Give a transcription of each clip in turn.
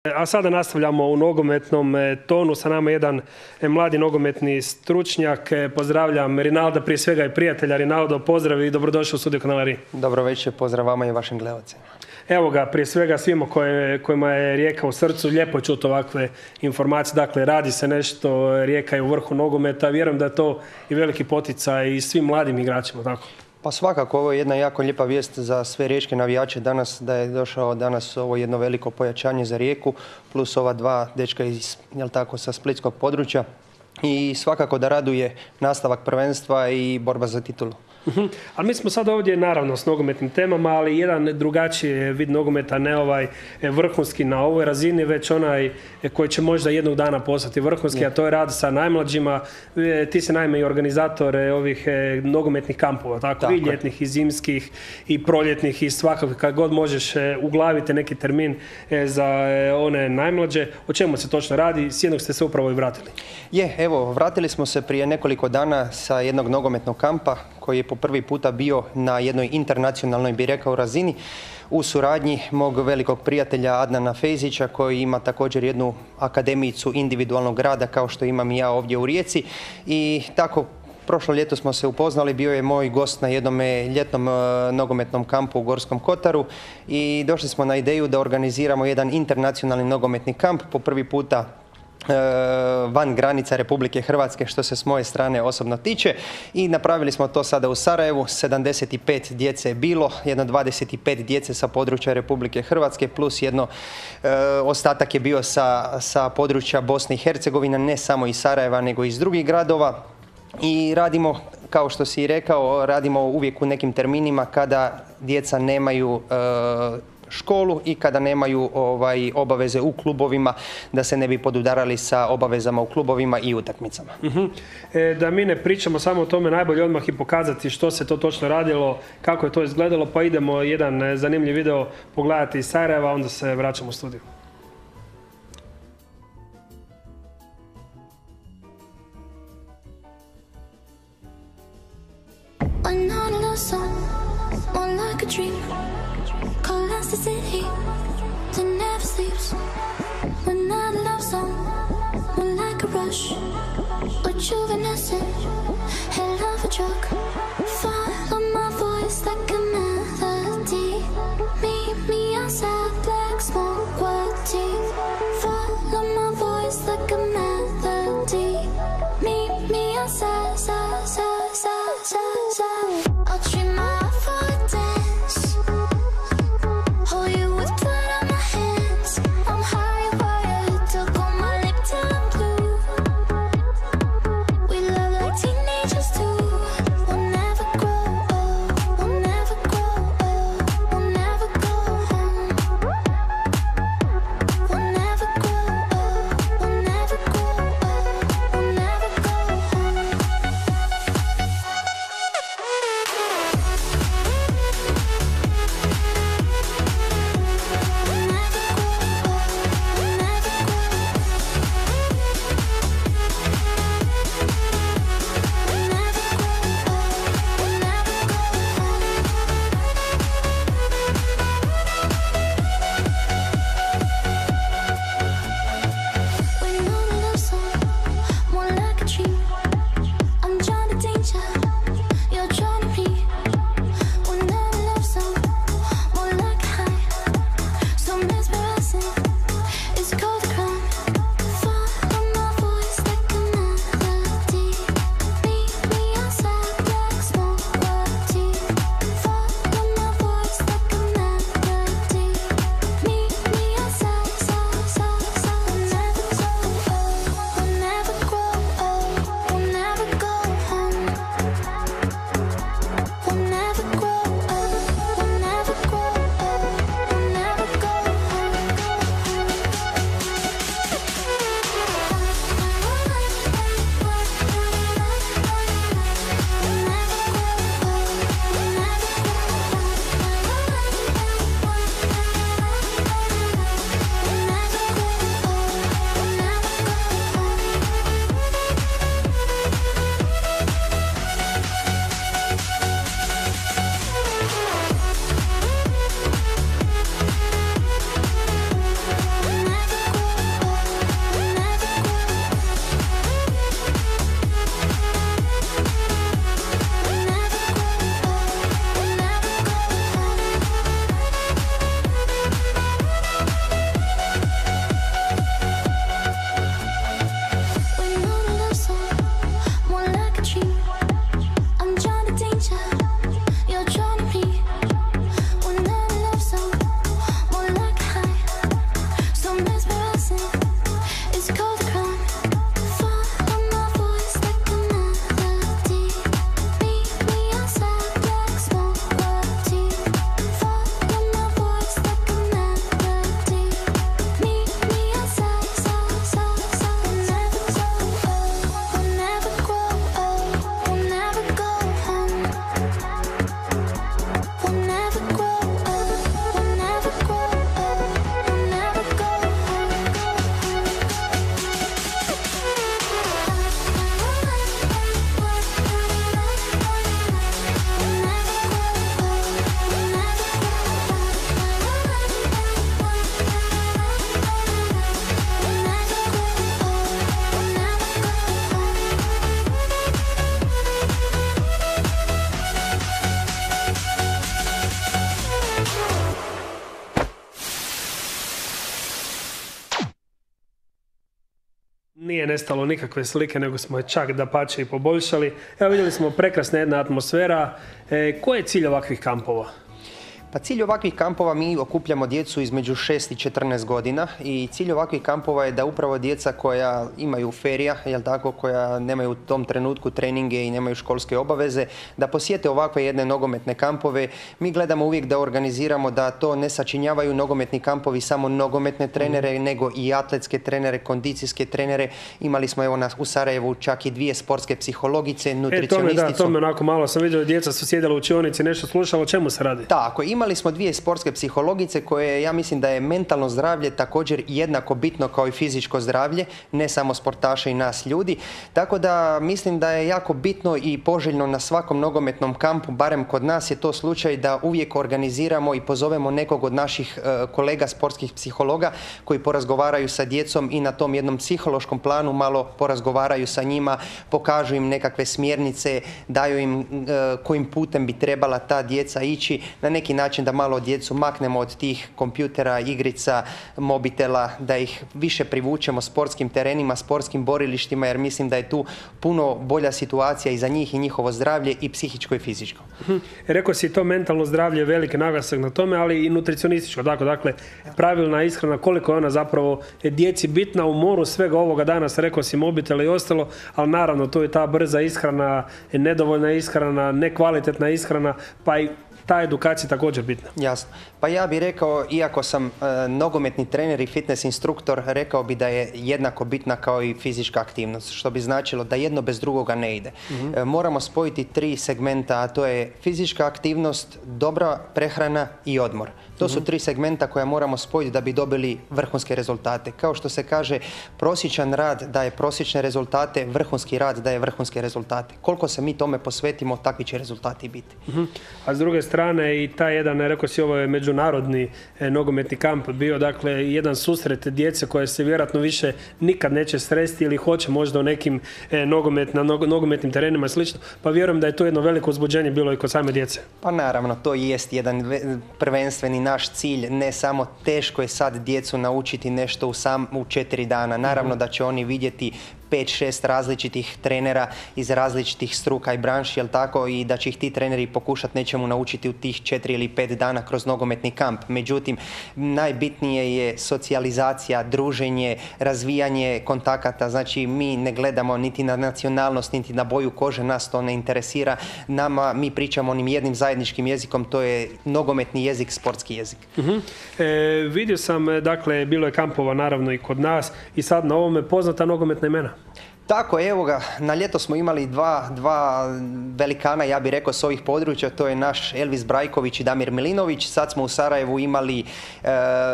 A sada nastavljamo u nogometnom tonu. Sa nama jedan mladi nogometni stručnjak. Pozdravljam Rinalda, prije svega i prijatelja. Rinaldo, pozdrav i dobrodošao u studiju kanala RI. Dobro večer, pozdrav vama i vašim gledalcima. Evo ga, prije svega svima kojima je Rijeka u srcu, lijepo je čuti ovakve informacije. Dakle, radi se nešto, Rijeka je u vrhu nogometa. Vjerujem da je to i veliki poticaj i svim mladim igračima, tako? Pa svakako, ovo je jedna jako lijepa vijest za sve riječke navijače danas, da je došao danas ovo jedno veliko pojačanje za Rijeku, plus ova dva dečka sa splitskog područja. I svakako da raduje nastavak prvenstva i borba za titulu. Ali mi smo sad ovdje naravno s nogometnim temama, ali jedan drugačiji vid nogometa, ne ovaj vrhunski na ovoj razini, već onaj koji će možda jednog dana postati vrhunski, a to je rad sa najmlađima. Ti si naime i organizator ovih nogometnih kampova, tako i ljetnih i zimskih i proljetnih i svakako kad god možeš uglaviti neki termin za one najmlađe. O čemu se točno radi? S jednog ste se upravo i vratili. Evo, vratili smo se prije nekoliko dana sa jednog nogometnog kampa koji je po prvi puta bio na jednoj internacionalnoj, bi rekao, razini u suradnji mog velikog prijatelja Adnana Fejzića, koji ima također jednu akademijicu individualnog rada kao što imam i ja ovdje u Rijeci. I tako prošlo ljeto smo se upoznali, bio je moj gost na jednom ljetnom nogometnom kampu u Gorskom Kotaru i došli smo na ideju da organiziramo jedan internacionalni nogometni kamp po prvi puta van granica Republike Hrvatske, što se s moje strane osobno tiče, i napravili smo to sada u Sarajevu. 75 djece je bilo, jedno 25 djece sa područja Republike Hrvatske plus jedno ostatak je bio sa područja Bosne i Hercegovine, ne samo iz Sarajeva nego i iz drugih gradova. I radimo, kao što si rekao, radimo uvijek u nekim terminima kada djeca nemaju školu i kada nemaju obaveze u klubovima, da se ne bi podudarali sa obavezama u klubovima i utakmicama. Da mi ne pričamo samo o tome, najbolje odmah i pokazati što se to točno radilo, kako je to izgledalo, pa idemo jedan zanimljiv video pogledati iz Sarajeva, onda se vraćamo u studiju. The city that never sleeps. We're not a love song, we're like a rush, rejuvenescent, head of a truck. Follow my voice like a melody. Meet me outside, black smoke, white tea. Follow my voice like a melody. Meet me outside, side, side, side, side, side. I'll treat my Nije nestalo nikakve slike, nego smo je čak dapače i poboljšali. Evo vidjeli smo prekrasna jedna atmosfera. Koji je cilj ovakvih kampova? Pa cilj ovakvih kampova, mi okupljamo djecu između 6 i 14 godina i cilj ovakvih kampova je da upravo djeca koja imaju ferija, jel tako, koja nemaju u tom trenutku treninge i nemaju školske obaveze, da posjete ovakve jedne nogometne kampove. Mi gledamo uvijek da organiziramo da to ne sačinjavaju nogometni kampovi samo nogometne trenere, nego i atletske trenere, kondicijske trenere. Imali smo evo u Sarajevu čak i 2 sportske psihologice, nutricionisticu. To me onako malo sam vidio, djeca su sjedila u učionici, nešto slušalo, o čemu se radi? Tako, imali smo 2 sportske psihologice koje, ja mislim da je mentalno zdravlje također jednako bitno kao i fizičko zdravlje, ne samo sportaša i nas ljudi. Tako da mislim da je jako bitno i poželjno na svakom nogometnom kampu, barem kod nas je to slučaj, da uvijek organiziramo i pozovemo nekog od naših kolega sportskih psihologa koji porazgovaraju sa djecom i na tom jednom psihološkom planu malo porazgovaraju sa njima, pokažu im nekakve smjernice, daju im kojim putem bi trebala ta djeca ići, na neki način da malo djecu maknemo od tih kompjutera, igrica, mobitela, da ih više privučemo sportskim terenima, sportskim borilištima, jer mislim da je tu puno bolja situacija i za njih i njihovo zdravlje i psihičko i fizičko. Rekao si to mentalno zdravlje, veliki naglasak na tome, ali i nutricionističko. Dakle, pravilna ishrana, koliko je ona zapravo djeci bitna u moru svega ovoga danas, rekao si mobitel i ostalo, ali naravno to je ta brza ishrana, nedovoljna ishrana, nekvalitetna ishrana, pa i ta edukacija također bitna. Jasno. Pa ja bih rekao, iako sam nogometni trener i fitness instruktor, rekao bi da je jednako bitna kao i fizička aktivnost, što bi značilo da jedno bez drugoga ne ide. Moramo spojiti 3 segmenta, a to je fizička aktivnost, dobra prehrana i odmor. To su 3 segmenta koja moramo spojiti da bi dobili vrhunske rezultate. Kao što se kaže, prosječan rad daje prosječne rezultate, vrhunski rad daje vrhunske rezultate. Koliko se mi tome posvetimo, takvi će rezultati biti. A s druge strane i taj jedan, rekao si, ovo je međunarodni nogometni kamp bio, dakle jedan susret djece koje se vjerojatno više nikad neće sresti ili hoće možda u nekim nogometnim terenima i slično, pa vjerujem da je to jedno veliko uzbuđenje bilo i kod same djece. Pa naravno, to jest jedan prvenstveni naš cilj, ne samo teško je sad djecu naučiti nešto u 4 dana, naravno da će oni vidjeti 5-6 različitih trenera iz različitih struka i branši, jel tako, i da će ih ti treneri pokušati nečemu naučiti u tih 4 ili 5 dana kroz nogometni kamp. Međutim, najbitnije je socijalizacija, druženje, razvijanje kontakata. Znači, mi ne gledamo niti na nacionalnost, niti na boju kože, nas to ne interesira. Mi pričamo onim jednim zajedničkim jezikom, to je nogometni jezik, sportski jezik. Vidio sam, dakle, bilo je kampova naravno i kod nas i sad na ovome poznata nogometna imena. Tako, evo ga, na ljeto smo imali dva velikana, ja bih rekao, s ovih područja, to je naš Elvis Brajković i Damir Milinović. Sad smo u Sarajevu imali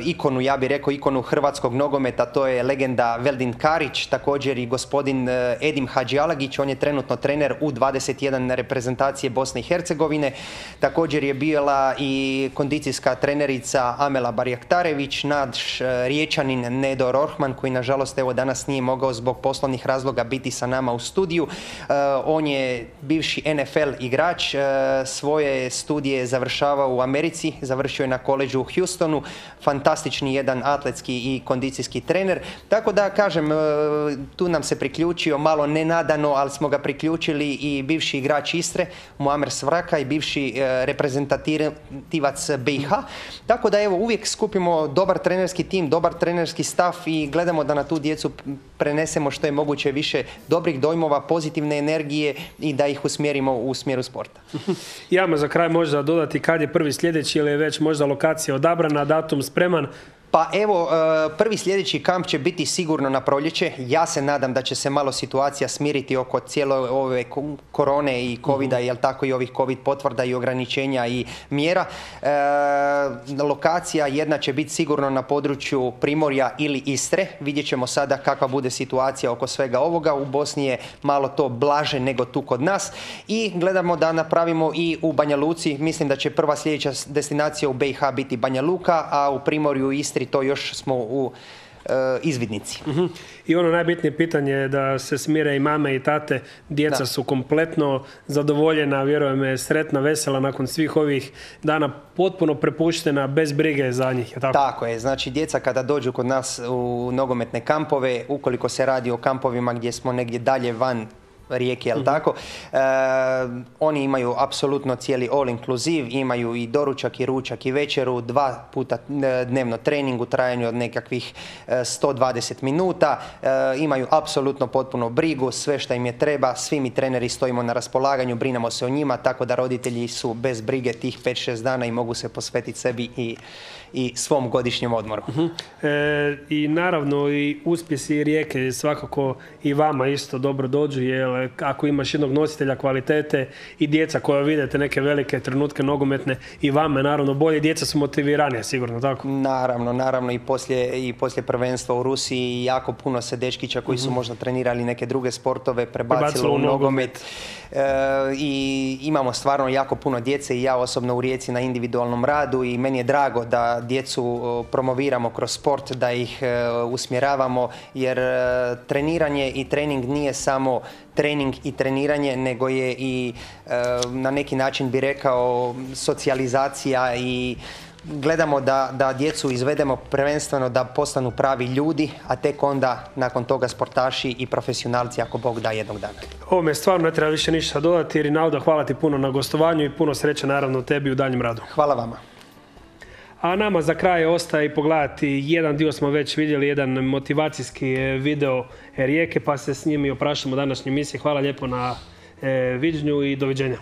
ikonu, ja bih rekao, ikonu hrvatskog nogometa, to je legenda Veldin Karić, također i gospodin Edim Hadžialagić, on je trenutno trener U21 reprezentacije Bosne i Hercegovine. Također je bila i kondicijska trenerica Amela Barjaktarević, naš Riječanin Nedo Rohman, koji nažalost evo danas nije mogao zbog poslovnih razloga biti sa nama u studiju. On je bivši NFL igrač, svoje studije završavao u Americi, završio je na koledžu u Houstonu, fantastični jedan atletski i kondicijski trener. Tako da kažem, tu nam se priključio malo nenadano, ali smo ga priključili i bivši igrač Istre, Muamer Svraka, i bivši reprezentativac BiH. Tako da evo, uvijek skupimo dobar trenerski tim, dobar trenerski stav i gledamo da na tu djecu prenesemo što je moguće više dobrih dojmova, pozitivne energije i da ih usmjerimo u smjeru sporta. Jama za kraj možda dodati kad je prvi sljedeći ili je već možda lokacija odabrana, datum spreman? Pa evo, prvi sljedeći kamp će biti sigurno na proljeće. Ja se nadam da će se malo situacija smiriti oko cijele ove korone i covida, jel tako, i ovih covid potvrda i ograničenja i mjera. Lokacija jedna će biti sigurno na području Primorja ili Istre. Vidjet ćemo sada kakva bude situacija oko svega ovoga. U Bosni je malo to blaže nego tu kod nas. I gledamo da napravimo i u Banja Luci. Mislim da će prva sljedeća destinacija u BiH biti Banja Luka, a u Primorju i Istri to još smo u izvidnici. I ono najbitnije pitanje je da se smire i mame i tate. Djeca su kompletno zadovoljena, vjerujem me, sretna, vesela nakon svih ovih dana, potpuno prepuštena, bez brige za njih. Je tako? Tako je. Znači, djeca kada dođu kod nas u nogometne kampove, ukoliko se radi o kampovima gdje smo negdje dalje van Rijeke, jel tako? Oni imaju apsolutno cijeli all inclusive, imaju i doručak i ručak i večeru, 2 puta dnevno trening u trajanju od nekakvih 120 minuta, imaju apsolutno potpuno brigu, sve što im je treba, svi mi treneri stojimo na raspolaganju, brinemo se o njima, tako da roditelji su bez brige tih 5-6 dana i mogu se posvetiti sebi i svom godišnjem odmoru. I naravno i uspjesi Rijeke svakako i vama isto dobro dođu, jer ako imaš jednog nositelja kvalitete i djeca koja vidite neke velike trenutke nogometne i vama naravno bolje, djeca su motiviranije sigurno, tako? Naravno i poslije prvenstva u Rusiji jako puno se dečkića koji su možda trenirali neke druge sportove prebacilo u nogomet. I imamo stvarno jako puno djece i ja osobno u Rijeci na individualnom radu i meni je drago da djecu promoviramo kroz sport, da ih usmjeravamo, jer treniranje i trening nije samo trening i treniranje, nego je i na neki način bi rekao socijalizacija i gledamo da djecu izvedemo prvenstveno da postanu pravi ljudi, a tek onda nakon toga sportaši i profesionalci ako Bog da jednog dana. Ovome stvarno ne treba više ništa dodati. Rinaldo, hvala ti puno na gostovanju i puno sreće naravno tebi u daljem radu. Hvala vama. A nama za kraj ostaje i pogledati, jedan dio smo već vidjeli, jedan motivacijski video Rijeke, pa se s njim i opraštamo u današnjoj emisiji. Hvala lijepo na viđenju i doviđenja.